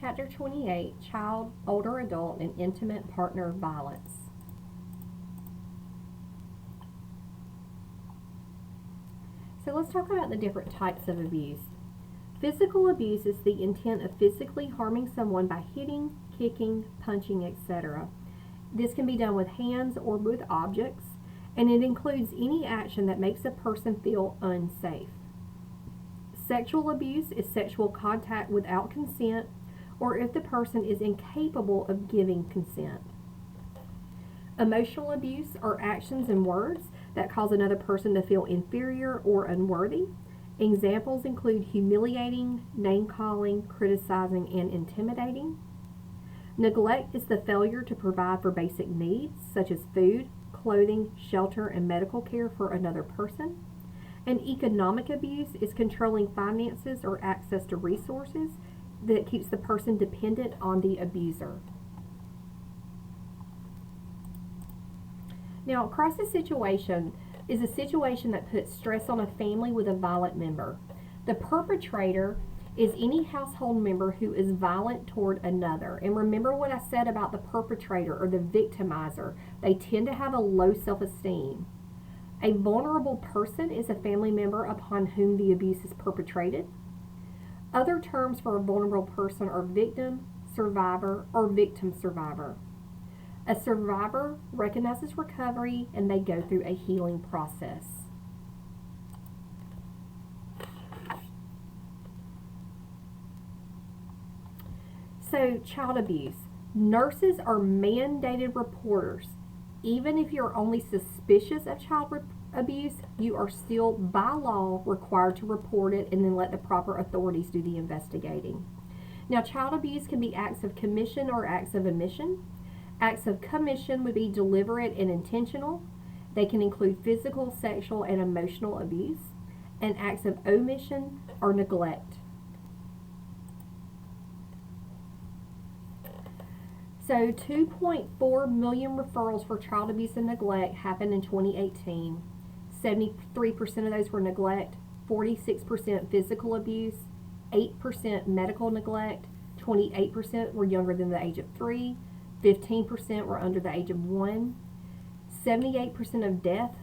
Chapter 28, Child, Older Adult, and Intimate Partner Violence. So let's talk about the different types of abuse. Physical abuse is the intent of physically harming someone by hitting, kicking, punching, etc. This can be done with hands or with objects, and it includes any action that makes a person feel unsafe. Sexual abuse is sexual contact without consent, or if the person is incapable of giving consent. Emotional abuse are actions and words that cause another person to feel inferior or unworthy. Examples include humiliating, name-calling, criticizing, and intimidating. Neglect is the failure to provide for basic needs, such as food, clothing, shelter, and medical care for another person. And economic abuse is controlling finances or access to resources that keeps the person dependent on the abuser. Now, a crisis situation is a situation that puts stress on a family with a violent member. The perpetrator is any household member who is violent toward another. And remember what I said about the perpetrator or the victimizer. They tend to have a low self-esteem. A vulnerable person is a family member upon whom the abuse is perpetrated. Other terms for a vulnerable person are victim, survivor, or victim survivor. A survivor recognizes recovery and they go through a healing process. So, child abuse. Nurses are mandated reporters. Even if you're only suspicious of child abuse, you are still, by law, required to report it and then let the proper authorities do the investigating. Now, child abuse can be acts of commission or acts of omission. Acts of commission would be deliberate and intentional. They can include physical, sexual, and emotional abuse. And acts of omission or neglect. So 2.4 million referrals for child abuse and neglect happened in 2018. 73% of those were neglect, 46% physical abuse, 8% medical neglect, 28% were younger than the age of 3, 15% were under the age of 1, 78% of death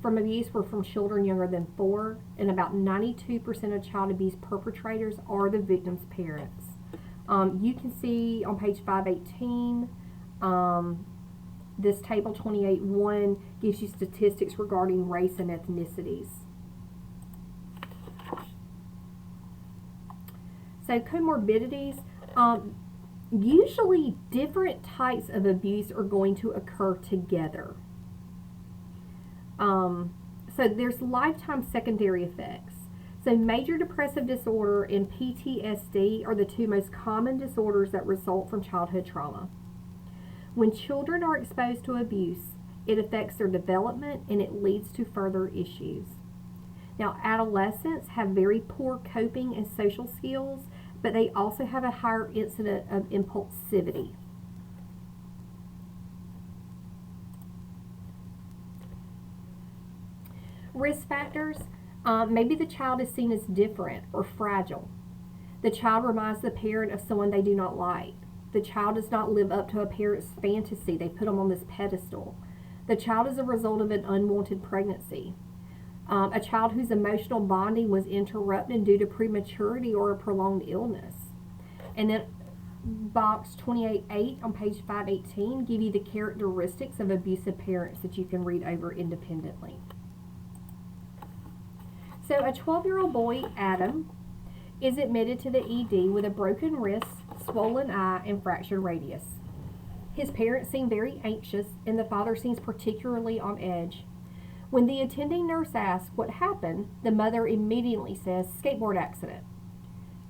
from abuse were from children younger than 4, and about 92% of child abuse perpetrators are the victim's parents. You can see on page 518, this table 28.1 gives you statistics regarding race and ethnicities. So comorbidities, usually different types of abuse are going to occur together. So there's lifetime secondary effects. So major depressive disorder and PTSD are the two most common disorders that result from childhood trauma. When children are exposed to abuse, it affects their development and it leads to further issues. Now, adolescents have very poor coping and social skills, but they also have a higher incidence of impulsivity. Risk factors. Maybe the child is seen as different or fragile. The child reminds the parent of someone they do not like. The child does not live up to a parent's fantasy. They put them on this pedestal. The child is a result of an unwanted pregnancy. A child whose emotional bonding was interrupted due to prematurity or a prolonged illness. And then box 28.8 on page 518 give you the characteristics of abusive parents that you can read over independently. So a 12-year-old boy, Adam, is admitted to the ED with a broken wrist, swollen eye, and fractured radius. His parents seem very anxious, and the father seems particularly on edge. When the attending nurse asks what happened, the mother immediately says, "Skateboard accident."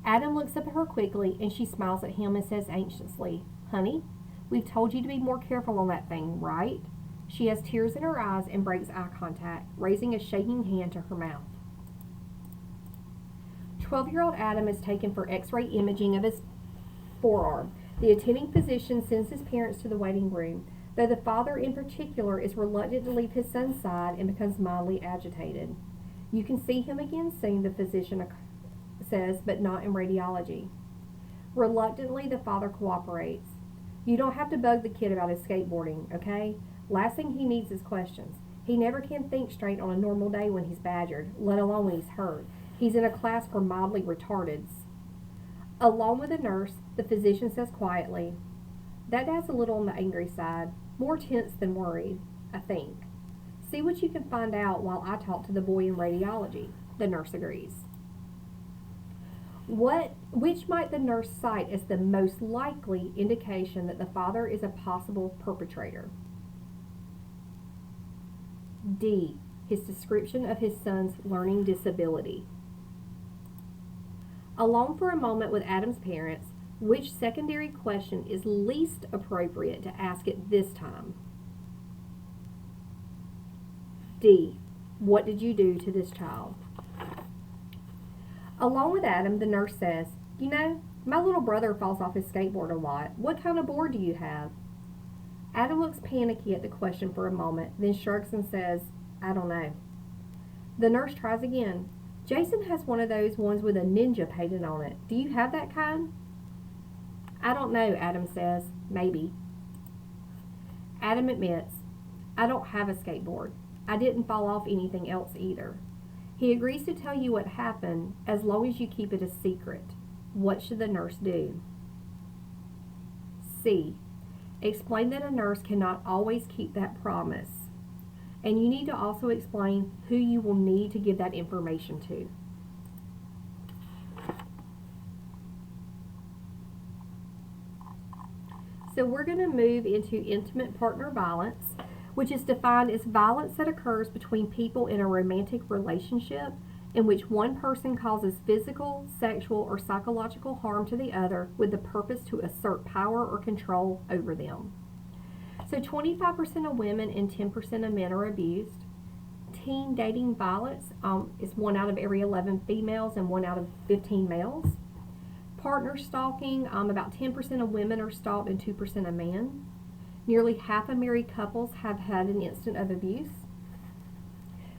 Adam looks up at her quickly, and she smiles at him and says anxiously, "Honey, we've told you to be more careful on that thing, right?" She has tears in her eyes and breaks eye contact, raising a shaking hand to her mouth. 12-year-old Adam is taken for x-ray imaging of his forearm. The attending physician sends his parents to the waiting room, though the father in particular is reluctant to leave his son's side and becomes mildly agitated. "You can see him again soon," the physician says, "but not in radiology." Reluctantly, the father cooperates. You don't have to bug the kid about his skateboarding, okay? Last thing he needs is questions. He never can think straight on a normal day when he's badgered, let alone when he's hurt. He's in a class for mildly retardeds. Along with the nurse, the physician says quietly, "That dad's a little on the angry side, more tense than worried, I think. See what you can find out while I talk to the boy in radiology." The nurse agrees. Which might the nurse cite as the most likely indication that the father is a possible perpetrator? D. His description of his son's learning disability. Alone for a moment with Adam's parents, which secondary question is least appropriate to ask at this time? D. What did you do to this child? Along with Adam, the nurse says, "You know, my little brother falls off his skateboard a lot. What kind of board do you have?" Adam looks panicky at the question for a moment, then shrugs and says, "I don't know." The nurse tries again. "Jason has one of those ones with a ninja painted on it. Do you have that kind?" "I don't know," Adam says. "Maybe." Adam admits, "I don't have a skateboard. I didn't fall off anything else either." He agrees to tell you what happened as long as you keep it a secret. What should the nurse do? C. Explain that a nurse cannot always keep that promise. And you need to also explain who you will need to give that information to. So we're going to move into intimate partner violence, which is defined as violence that occurs between people in a romantic relationship in which one person causes physical, sexual, or psychological harm to the other with the purpose to assert power or control over them. So 25% of women and 10% of men are abused. Teen dating violence is 1 out of every 11 females and 1 out of 15 males. Partner stalking, about 10% of women are stalked and 2% of men. Nearly half of married couples have had an instance of abuse.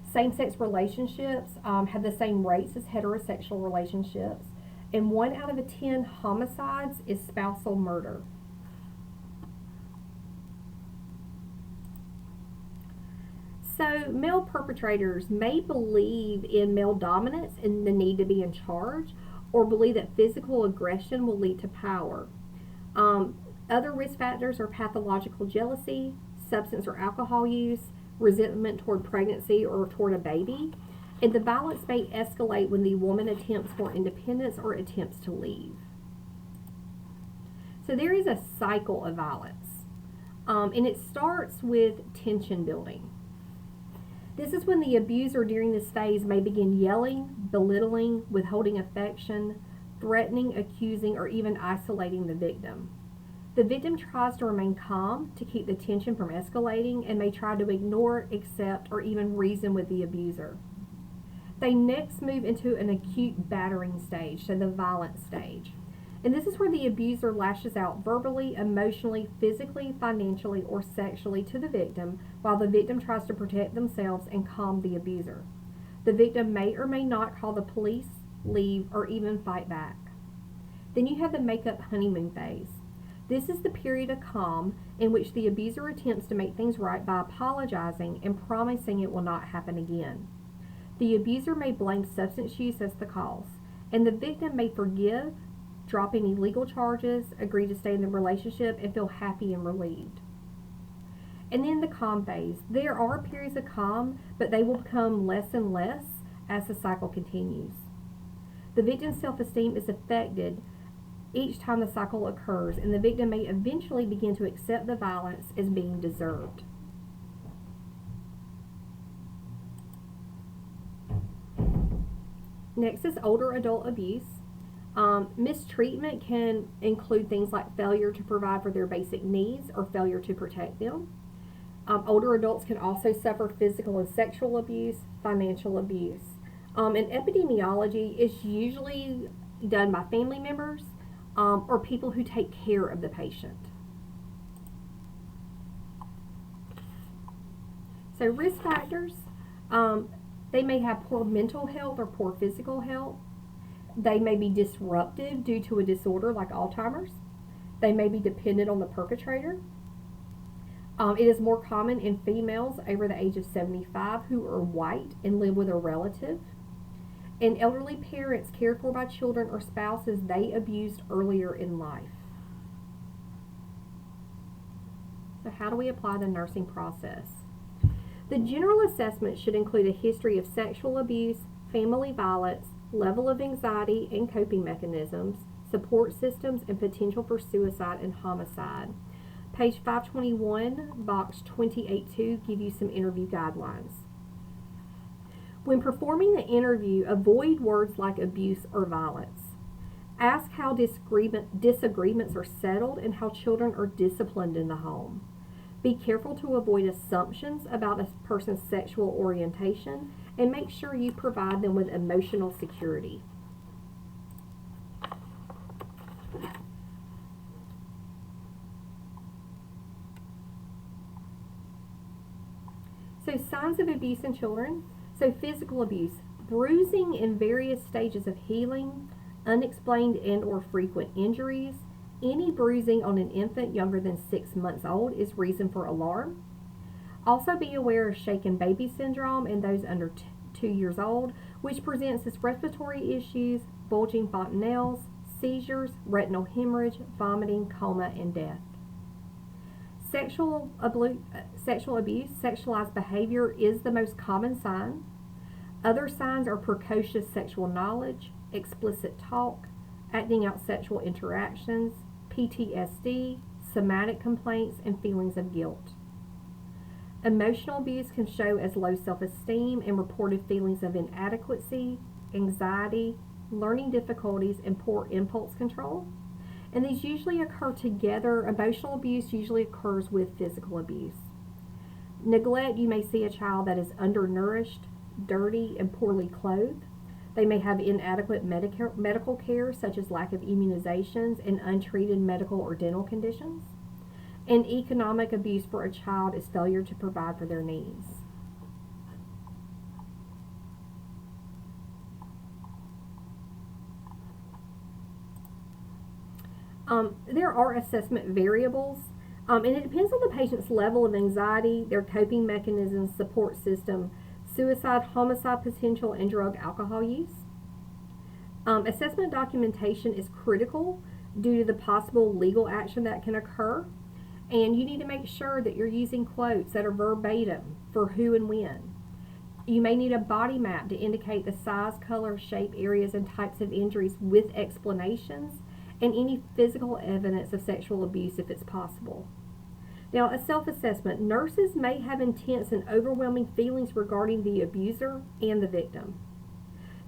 Same-sex relationships have the same rates as heterosexual relationships. And 1 out of 10 homicides is spousal murder. So male perpetrators may believe in male dominance and the need to be in charge, or believe that physical aggression will lead to power. Other risk factors are pathological jealousy, substance or alcohol use, resentment toward pregnancy or toward a baby, and the violence may escalate when the woman attempts for independence or attempts to leave. So there is a cycle of violence, and it starts with tension building. This is when the abuser during this phase may begin yelling, belittling, withholding affection, threatening, accusing, or even isolating the victim. The victim tries to remain calm to keep the tension from escalating and may try to ignore, accept, or even reason with the abuser. They next move into an acute battering stage, so the violent stage. And this is where the abuser lashes out verbally, emotionally, physically, financially, or sexually to the victim while the victim tries to protect themselves and calm the abuser. The victim may or may not call the police, leave, or even fight back. Then you have the makeup honeymoon phase. This is the period of calm in which the abuser attempts to make things right by apologizing and promising it will not happen again. The abuser may blame substance use as the cause, and the victim may forgive, drop any legal charges, agree to stay in the relationship, and feel happy and relieved. And then the calm phase. There are periods of calm, but they will become less and less as the cycle continues. The victim's self-esteem is affected each time the cycle occurs, and the victim may eventually begin to accept the violence as being deserved. Next is older adult abuse. Mistreatment can include things like failure to provide for their basic needs or failure to protect them. Older adults can also suffer physical and sexual abuse, financial abuse. And epidemiology is usually done by family members or people who take care of the patient. So risk factors, they may have poor mental health or poor physical health. They may be disruptive due to a disorder like Alzheimer's. They may be dependent on the perpetrator. It is more common in females over the age of 75 who are white and live with a relative. And elderly parents cared for by children or spouses they abused earlier in life. So how do we apply the nursing process? The general assessment should include a history of sexual abuse, family violence, level of anxiety and coping mechanisms, support systems, and potential for suicide and homicide. Page 521, box 282 give you some interview guidelines. When performing the interview, avoid words like abuse or violence. Ask how disagreements are settled and how children are disciplined in the home. Be careful to avoid assumptions about a person's sexual orientation and make sure you provide them with emotional security. So signs of abuse in children. So physical abuse, bruising in various stages of healing, unexplained and or frequent injuries. Any bruising on an infant younger than 6 months old is reason for alarm. Also be aware of shaken baby syndrome in those under 2 years old, which presents as respiratory issues, bulging fontanelles, seizures, retinal hemorrhage, vomiting, coma, and death. Sexual abuse, sexualized behavior is the most common sign. Other signs are precocious sexual knowledge, explicit talk, acting out sexual interactions, PTSD, somatic complaints, and feelings of guilt. Emotional abuse can show as low self-esteem and reported feelings of inadequacy, anxiety, learning difficulties, and poor impulse control. And these usually occur together. Emotional abuse usually occurs with physical abuse. Neglect, you may see a child that is undernourished, dirty, and poorly clothed. They may have inadequate medical care, such as lack of immunizations and untreated medical or dental conditions. And economic abuse for a child is failure to provide for their needs. There are assessment variables, and it depends on the patient's level of anxiety, their coping mechanisms, support system, suicide, homicide potential, and drug alcohol use. Assessment documentation is critical due to the possible legal action that can occur, and you need to make sure that you're using quotes that are verbatim for who and when. You may need a body map to indicate the size, color, shape, areas, and types of injuries with explanations, and any physical evidence of sexual abuse if it's possible. Now, a self-assessment. Nurses may have intense and overwhelming feelings regarding the abuser and the victim.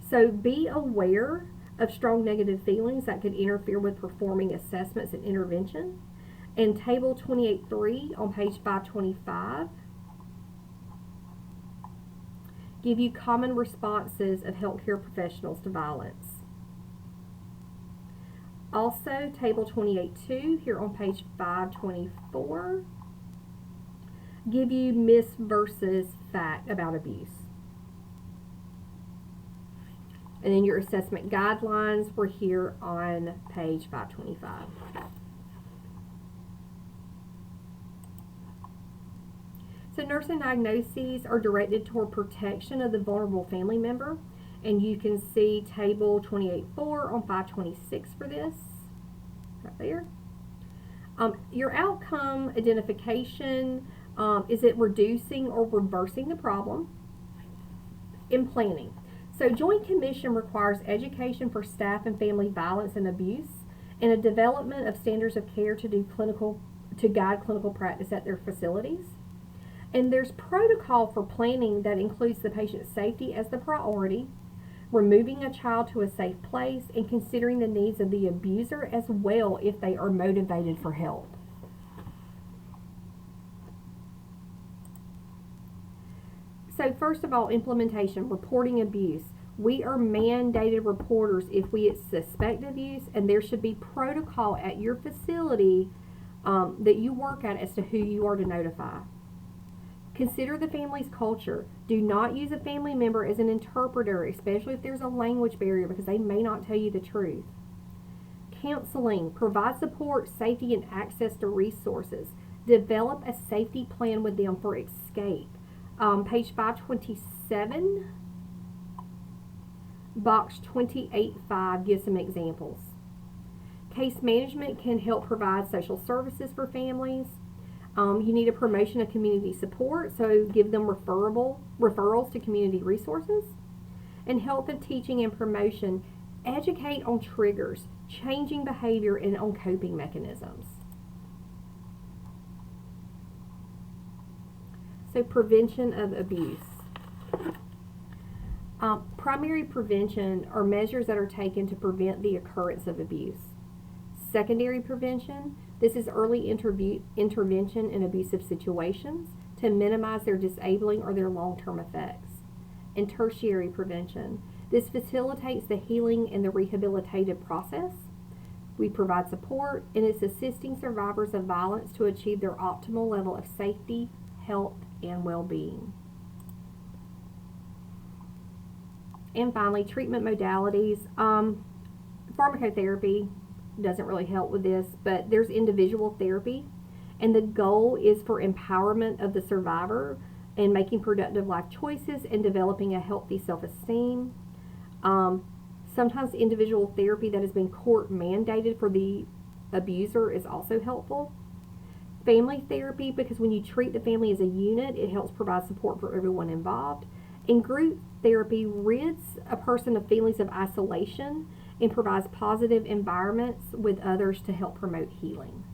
So be aware of strong negative feelings that could interfere with performing assessments and intervention. And table 28.3 on page 525 give you common responses of healthcare professionals to violence. Also, table 28.2 here on page 524 give you myth versus fact about abuse. And then your assessment guidelines were here on page 525. So nursing diagnoses are directed toward protection of the vulnerable family member. And you can see table 28.4 on 526 for this, right there. Your outcome identification, is it reducing or reversing the problem? In planning. So Joint Commission requires education for staff and family violence and abuse, and a development of standards of care to guide clinical practice at their facilities. And there's protocol for planning that includes the patient's safety as the priority, removing a child to a safe place, and considering the needs of the abuser as well if they are motivated for help. So first of all, implementation, reporting abuse. We are mandated reporters if we suspect abuse, and there should be protocol at your facility that you work at as to who you are to notify. Consider the family's culture. Do not use a family member as an interpreter, especially if there's a language barrier, because they may not tell you the truth. Counseling. Provide support, safety, and access to resources. Develop a safety plan with them for escape. Page 527, box 28.5 gives some examples. Case management can help provide social services for families. You need a promotion of community support, so give them referrals to community resources. And health and teaching and promotion, educate on triggers, changing behavior, and on coping mechanisms. So prevention of abuse. Primary prevention are measures that are taken to prevent the occurrence of abuse. Secondary prevention, this is early intervention in abusive situations to minimize their disabling or their long-term effects. And tertiary prevention, this facilitates the healing and the rehabilitative process. We provide support, and it's assisting survivors of violence to achieve their optimal level of safety, health, and well-being. And finally, treatment modalities. Pharmacotherapy doesn't really help with this, but there's individual therapy, and the goal is for empowerment of the survivor and making productive life choices and developing a healthy self-esteem. Sometimes individual therapy that has been court mandated for the abuser is also helpful. Family therapy, because when you treat the family as a unit, it helps provide support for everyone involved. And group therapy rids a person of feelings of isolation and provides positive environments with others to help promote healing.